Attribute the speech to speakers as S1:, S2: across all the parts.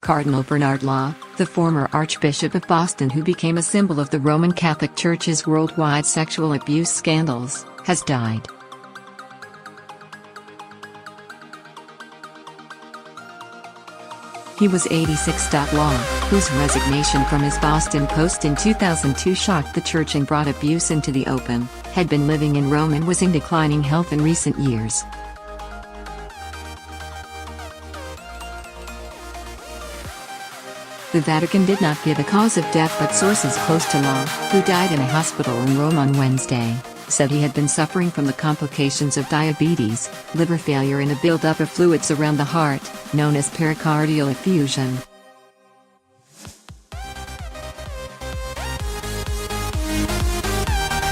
S1: Cardinal Bernard Law, the former Archbishop of Boston who became a symbol of the Roman Catholic Church's worldwide sexual abuse scandals, has died. He was 86. Law, whose resignation from his Boston post in 2002 shocked the church and brought abuse into the open, had been living in Rome and was in declining health in recent years. The Vatican did not give a cause of death, but sources close to Law, who died in a hospital in Rome on Wednesday, said he had been suffering from the complications of diabetes, liver failure and a buildup of fluids around the heart, known as pericardial effusion.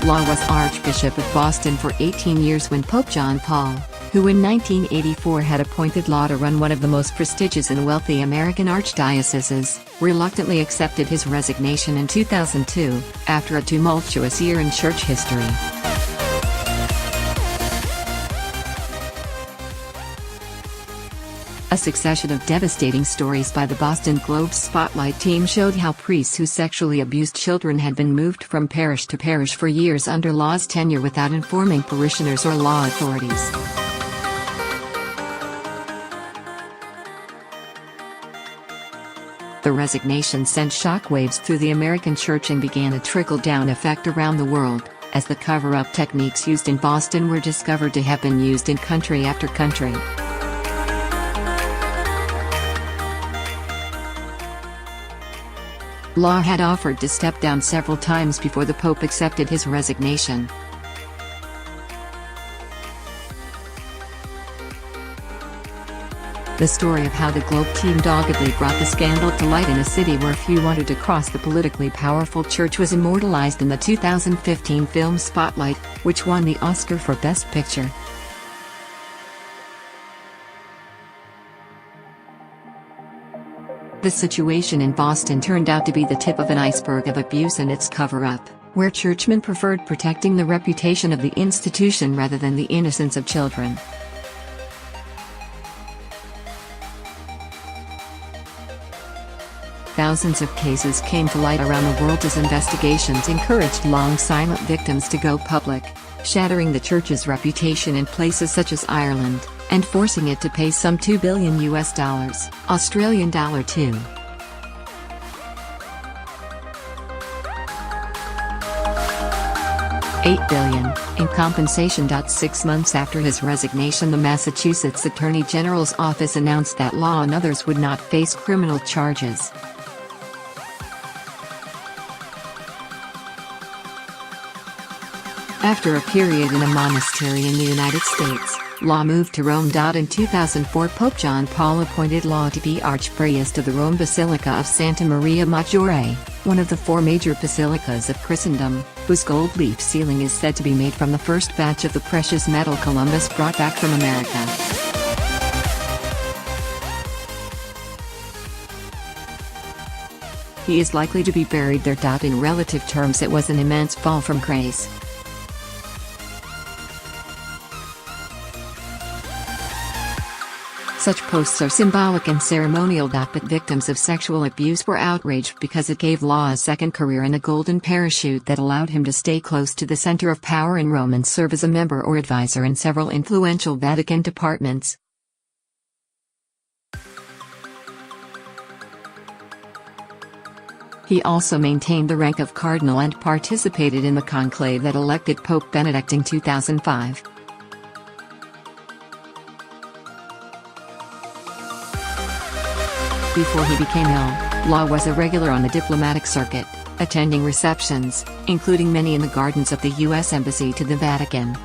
S1: Law was Archbishop of Boston for 18 years when Pope John Paul, who in 1984 had appointed Law to run one of the most prestigious and wealthy American archdioceses, reluctantly accepted his resignation in 2002, after a tumultuous year in church history. A succession of devastating stories by the Boston Globe's Spotlight team showed how priests who sexually abused children had been moved from parish to parish for years under Law's tenure without informing parishioners or law authorities. The resignation sent shockwaves through the American church and began a trickle-down effect around the world, as the cover-up techniques used in Boston were discovered to have been used in country after country. Law had offered to step down several times before the Pope accepted his resignation. The story of how the Globe team doggedly brought the scandal to light in a city where few wanted to cross the politically powerful church was immortalized in the 2015 film Spotlight, which won the Oscar for Best Picture. The situation in Boston turned out to be the tip of an iceberg of abuse and its cover-up, where churchmen preferred protecting the reputation of the institution rather than the innocence of children. Thousands of cases came to light around the world as investigations encouraged long silent victims to go public, shattering the church's reputation in places such as Ireland, and forcing it to pay some $2 billion Australian dollar to $8 billion in compensation. 6 months after his resignation, the Massachusetts Attorney General's office announced that Law and others would not face criminal charges. After a period in a monastery in the United States, Law moved to Rome. In 2004, Pope John Paul appointed Law to be Archpriest of the Rome Basilica of Santa Maria Maggiore, one of the 4 major basilicas of Christendom, whose gold leaf ceiling is said to be made from the first batch of the precious metal Columbus brought back from America. He is likely to be buried there. In relative terms, it was an immense fall from grace. Such posts are symbolic and ceremonial.But victims of sexual abuse were outraged because it gave Law a second career and a golden parachute that allowed him to stay close to the center of power in Rome and serve as a member or advisor in several influential Vatican departments. He also maintained the rank of cardinal and participated in the conclave that elected Pope Benedict in 2005. Before he became ill, Law was a regular on the diplomatic circuit, attending receptions, including many in the gardens of the U.S. Embassy to the Vatican.